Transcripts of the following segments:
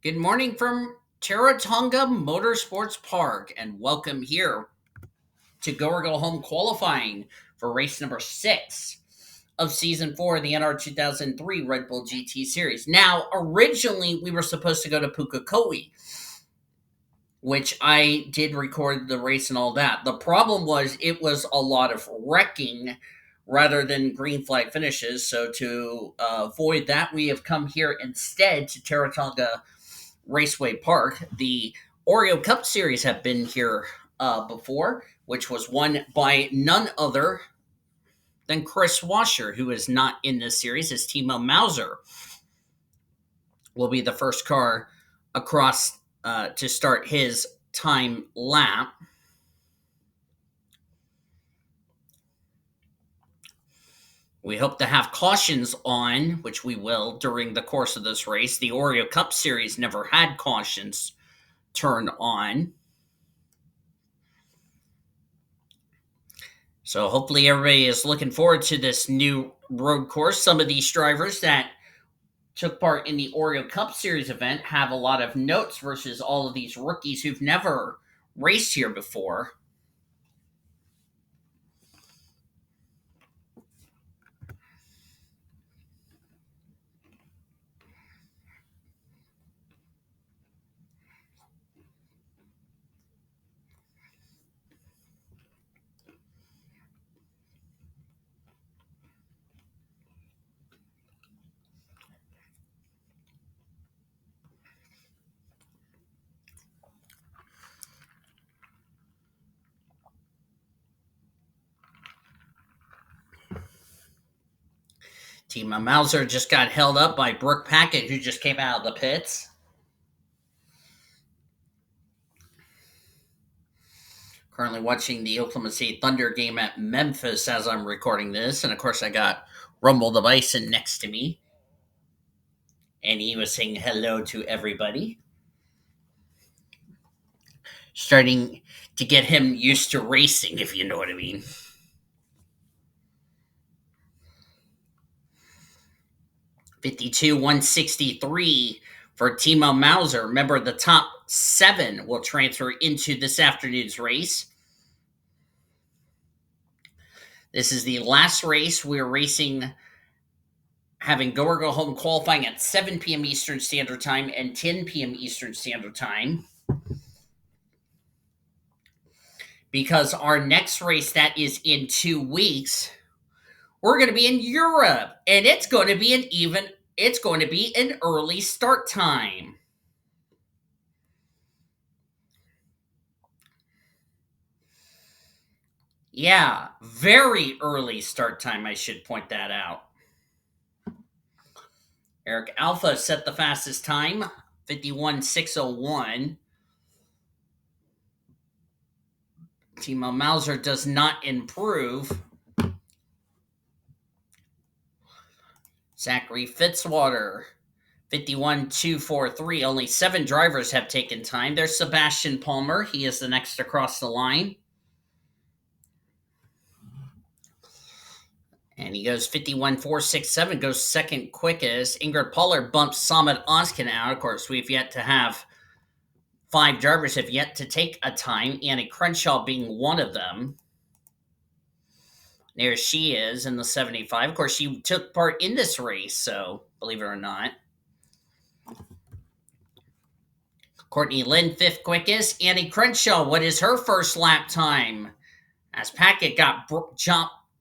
Good morning from Taratonga Motorsports Park, and welcome here to Go or Go Home qualifying for race number 6 of season 4 of the NR2003 Red Bull GT Series. Now, originally, we were supposed to go to Pukekohe, which I did record the race and all that. The problem was it was a lot of wrecking rather than green flag finishes. So, to avoid that, we have come here instead to Taratonga Raceway Park. The Oreo Cup Series have been here before, which was won by none other than Chris Washer, who is not in this series. His Timo Mauser will be the first car across to start his time lap. We hope to have cautions on, which we will during the course of this race. The Oreo Cup Series never had cautions turned on. So hopefully everybody is looking forward to this new road course. Some of these drivers that took part in the Oreo Cup Series event have a lot of notes versus all of these rookies who've never raced here before. Timo Mauser just got held up by Brooke Packett, who just came out of the pits. Currently watching the Oklahoma State Thunder game at Memphis as I'm recording this. And of course, I got Rumble the Bison next to me. And he was saying hello to everybody. Starting to get him used to racing, if you know what I mean. 52-163 for Timo Mauser. Remember, the top 7 will transfer into this afternoon's race. This is the last race. We're racing, having Go or Go Home qualifying at 7 p.m. Eastern Standard Time and 10 p.m. Eastern Standard Time. Because our next race, that is in 2 weeks, we're going to be in Europe, and it's going to be an early start time. Yeah, very early start time, I should point that out. Eric Alpha set the fastest time, 51.601. Timo Mauser does not improve. Zachary Fitzwater, 51.243. Only 7 drivers have taken time. There's Sebastian Palmer. He is the next across the line. And he goes 51.467, goes second quickest. Ingrid Pollard bumps Samad Oskin out. Of course, we've yet to have 5 drivers have yet to take a time, Annie Crenshaw being one of them. There she is in the 75. Of course, she took part in this race, so believe it or not. Courtney Lynn, 5th quickest. Annie Crenshaw, what is her first lap time? As Packett got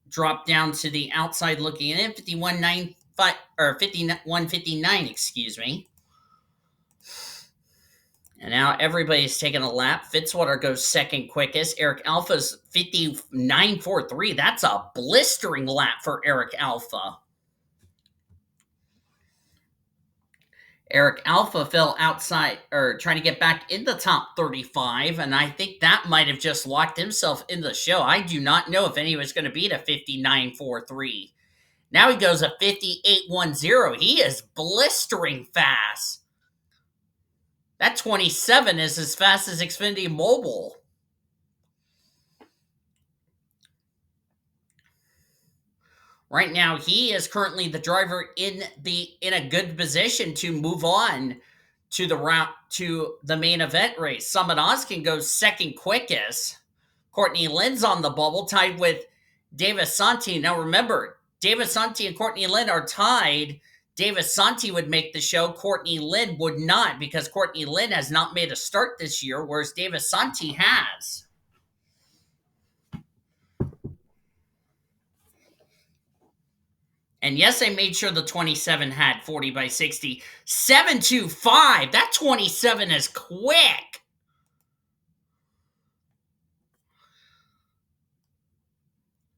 dropped down to the outside looking in, 51.95 or 51.59, excuse me. And now everybody's taking a lap. Fitzwater goes second quickest. Eric Alpha's 59.43. That's a blistering lap for Eric Alpha. Eric Alpha fell outside, or trying to get back in the top 35, and I think that might have just locked himself in the show. I do not know if anyone's going to beat a 59.43. Now he goes a 58.10. He is blistering fast. That 27 is as fast as Xfinity Mobile. Right now, he is currently the driver in a good position to move on to the main event race. Summit Oskin goes second quickest. Courtney Lynn's on the bubble, tied with Davis Santi. Now remember, Davis Santi and Courtney Lynn are tied. Davis Santi would make the show. Courtney Lynn would not, because Courtney Lynn has not made a start this year, whereas Davis Santi has. And yes, I made sure the 27 had 40 by 60. 725. That 27 is quick.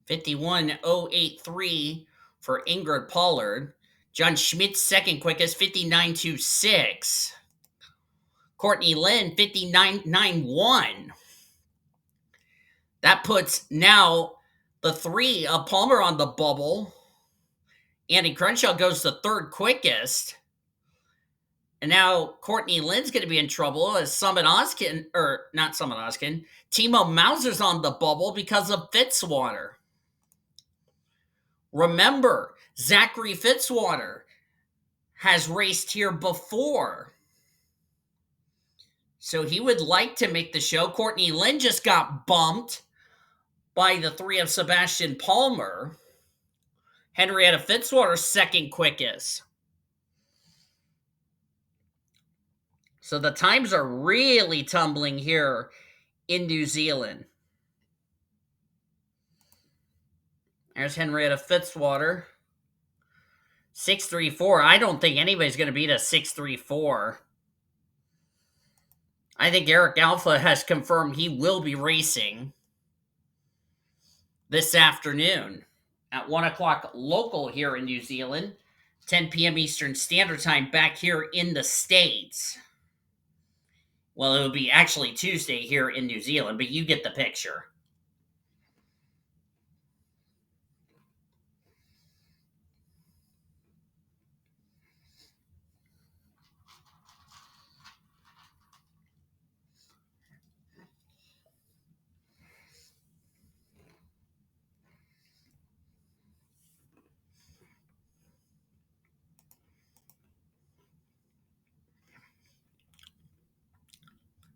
$51.083 for Ingrid Pollard. John Schmidt's second quickest, 59.26. Courtney Lynn, 59.91. That puts now the three of Palmer on the bubble. Andy Crenshaw goes the third quickest. And now Courtney Lynn's going to be in trouble as Summit Oskin, or not Summit Oskin, Timo Mauser's on the bubble because of Fitzwater. Remember, Zachary Fitzwater has raced here before, so he would like to make the show. Courtney Lynn just got bumped by the three of Sebastian Palmer. Henrietta Fitzwater, second quickest. So the times are really tumbling here in New Zealand. There's Henrietta Fitzwater. 634. I don't think anybody's going to beat a 634. I think Eric Alpha has confirmed he will be racing this afternoon at 1 o'clock local here in New Zealand, 10 p.m. Eastern Standard Time back here in the States. Well, it would be actually Tuesday here in New Zealand, but you get the picture.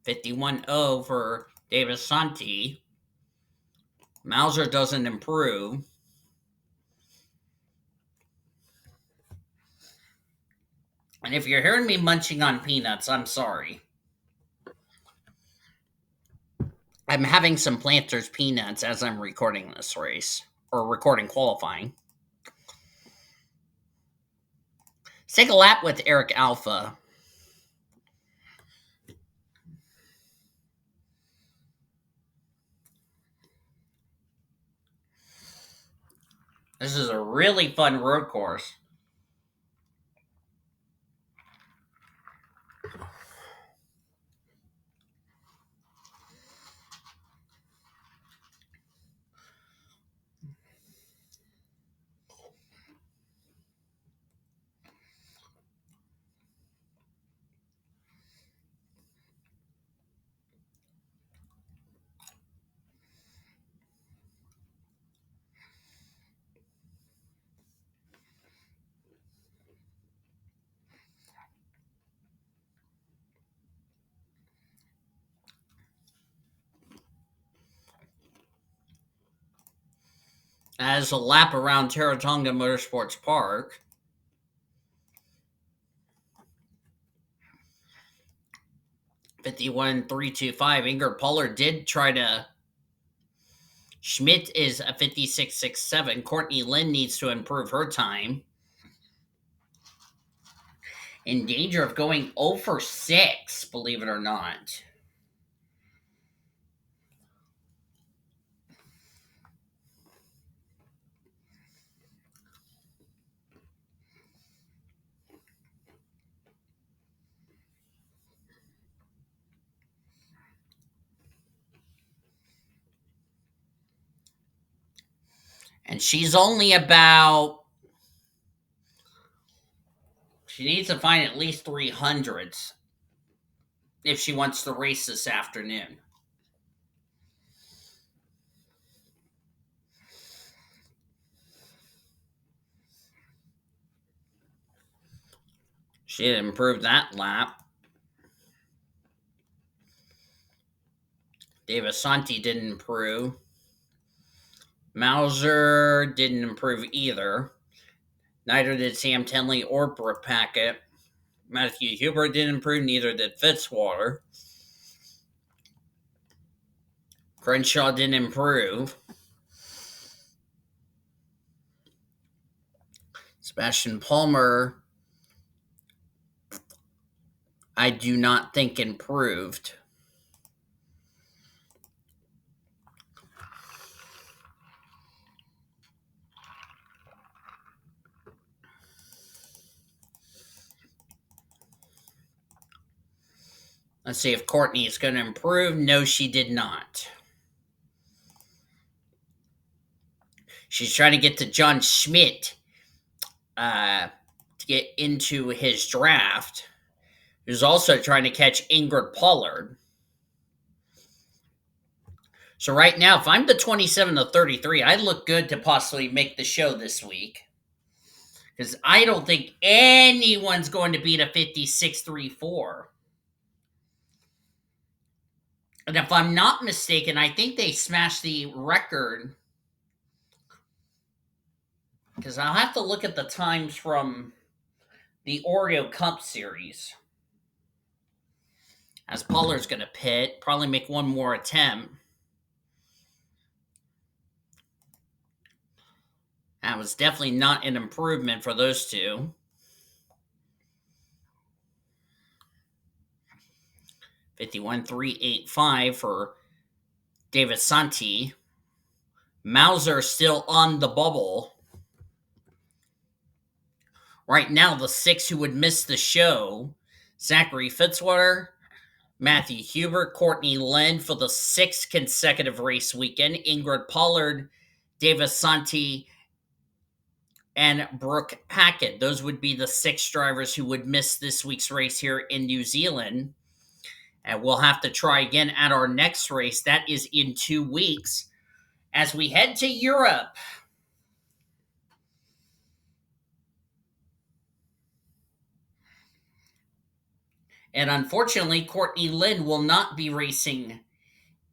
$51.0 for Davis Santi. Mauser doesn't improve. And if you're hearing me munching on peanuts, I'm sorry. I'm having some Planters peanuts as I'm recording this race, or recording qualifying. Let's take a lap with Eric Alpha. This is a really fun road course. As a lap around Taronga Motorsports Park. $51.325. Ingrid Pollard did try to. Schmidt is a 56.67. Courtney Lynn needs to improve her time. In danger of going 0 for 6, believe it or not. And she's only about. She needs to find at least 300s if she wants to race this afternoon. She had improved that lap. Davis Santi didn't improve. Mauser didn't improve either. Neither did Sam Tenley or Brooke Packett. Matthew Huber didn't improve, neither did Fitzwater. Crenshaw didn't improve. Sebastian Palmer, I do not think improved. Let's see if Courtney is going to improve. No, she did not. She's trying to get to John Schmidt to get into his draft, who's also trying to catch Ingrid Pollard. So right now, if I'm the 27 to 33, I look good to possibly make the show this week. Because I don't think anyone's going to beat a 56-34. And if I'm not mistaken, I think they smashed the record. Because I'll have to look at the times from the Oreo Cup series. As Pollard's going to pit, probably make one more attempt. That was definitely not an improvement for those two. 51.385 for David Santi. Mauser still on the bubble. Right now, the six who would miss the show: Zachary Fitzwater, Matthew Huber, Courtney Lynn for the sixth consecutive race weekend, Ingrid Pollard, Davis Santi, and Brooke Packett. Those would be the six drivers who would miss this week's race here in New Zealand. And we'll have to try again at our next race. That is in 2 weeks as we head to Europe. And unfortunately, Courtney Lynn will not be racing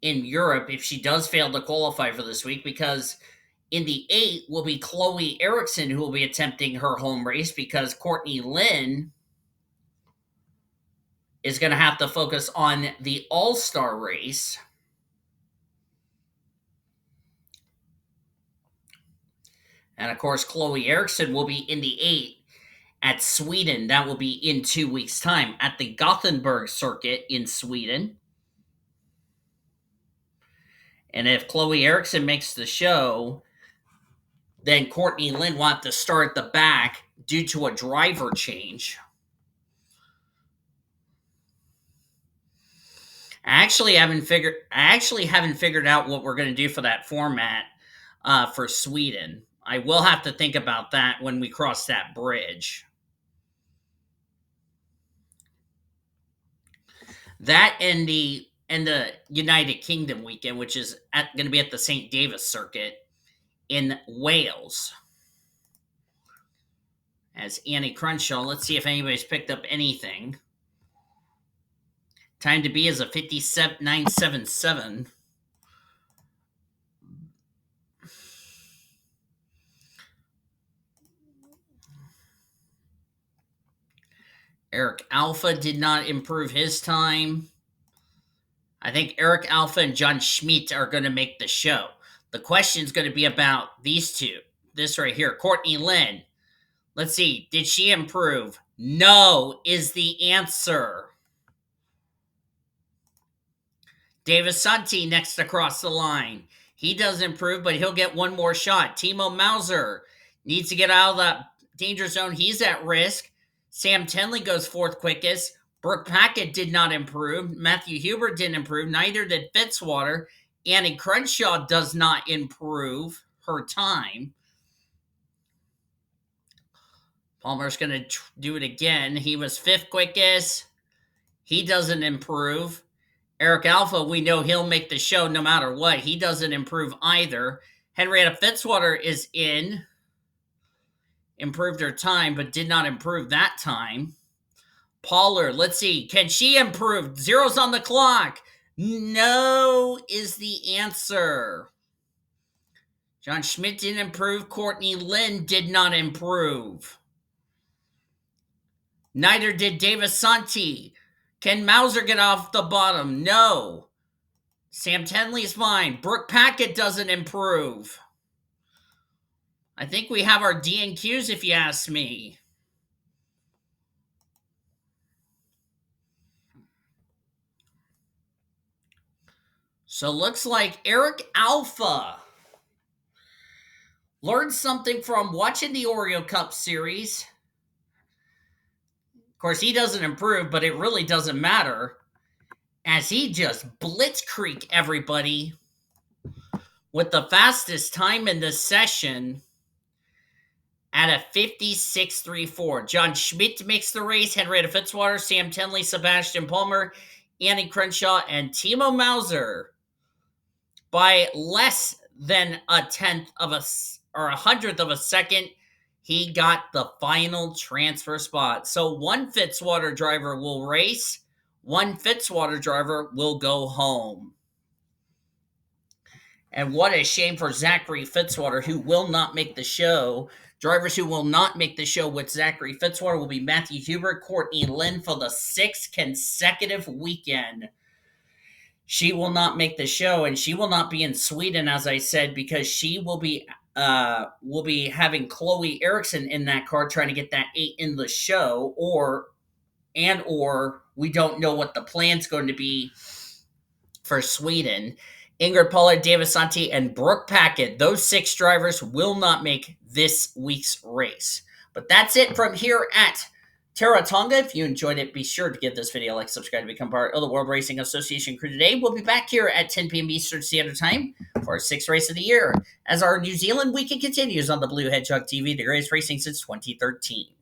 in Europe if she does fail to qualify for this week, because in the 8 will be Chloe Erickson, who will be attempting her home race, because Courtney Lynn is going to have to focus on the All-Star race. And of course, Chloe Erickson will be in the 8 at Sweden. That will be in 2 weeks' time at the Gothenburg circuit in Sweden. And if Chloe Erickson makes the show, then Courtney Lynn will have to start at the back due to a driver change. I actually haven't figured out what we're going to do for that format for Sweden. I will have to think about that when we cross that bridge. That and the United Kingdom weekend, which is going to be at the St. Davis circuit in Wales. As Annie Crenshaw, let's see if anybody's picked up anything. Time to be is a 57.977. Eric Alpha did not improve his time. I think Eric Alpha and John Schmidt are going to make the show. The question is going to be about these two. This right here, Courtney Lynn. Let's see, did she improve? No is the answer. Davis Santi next across the line. He does improve, but he'll get one more shot. Timo Mauser needs to get out of the danger zone. He's at risk. Sam Tenley goes fourth quickest. Brooke Packett did not improve. Matthew Huber didn't improve. Neither did Fitzwater. Annie Crenshaw does not improve her time. Palmer's going to do it again. He was fifth quickest. He doesn't improve. Eric Alpha, we know he'll make the show no matter what. He doesn't improve either. Henrietta Fitzwater is in. Improved her time, but did not improve that time. Pollard, let's see. Can she improve? Zeros on the clock. No is the answer. John Schmidt didn't improve. Courtney Lynn did not improve. Neither did Davis Santi. Can Mauser get off the bottom? No. Sam Tenley's fine. Brooke Packett doesn't improve. I think we have our D&Qs if you ask me. So looks like Eric Alpha learned something from watching the Oreo Cup series. Of course, he doesn't improve, but it really doesn't matter as he just blitzkrieg everybody with the fastest time in the session at a 56.34. John Schmidt makes the race. Henrietta Fitzwater, Sam Tenley, Sebastian Palmer, Annie Crenshaw, and Timo Mauser by less than a tenth of a hundredth of a second. He got the final transfer spot. So one Fitzwater driver will race, one Fitzwater driver will go home. And what a shame for Zachary Fitzwater, who will not make the show. Drivers who will not make the show with Zachary Fitzwater will be Matthew Hubert, Courtney Lynn for the 6th consecutive weekend. She will not make the show, and she will not be in Sweden, as I said, because she will be having Chloe Erickson in that car trying to get that 8 in the show, or we don't know what the plan's going to be for Sweden. Ingrid Pollard, Davis Santi, and Brooke Packett, those 6 drivers will not make this week's race. But that's it from here at Taratanga. If you enjoyed it, be sure to give this video a like, subscribe to become part of the World Racing Association crew today. We'll be back here at 10 p.m. Eastern Standard Time for our 6th race of the year as our New Zealand weekend continues on the Blue Hedgehog TV, the greatest racing since 2013.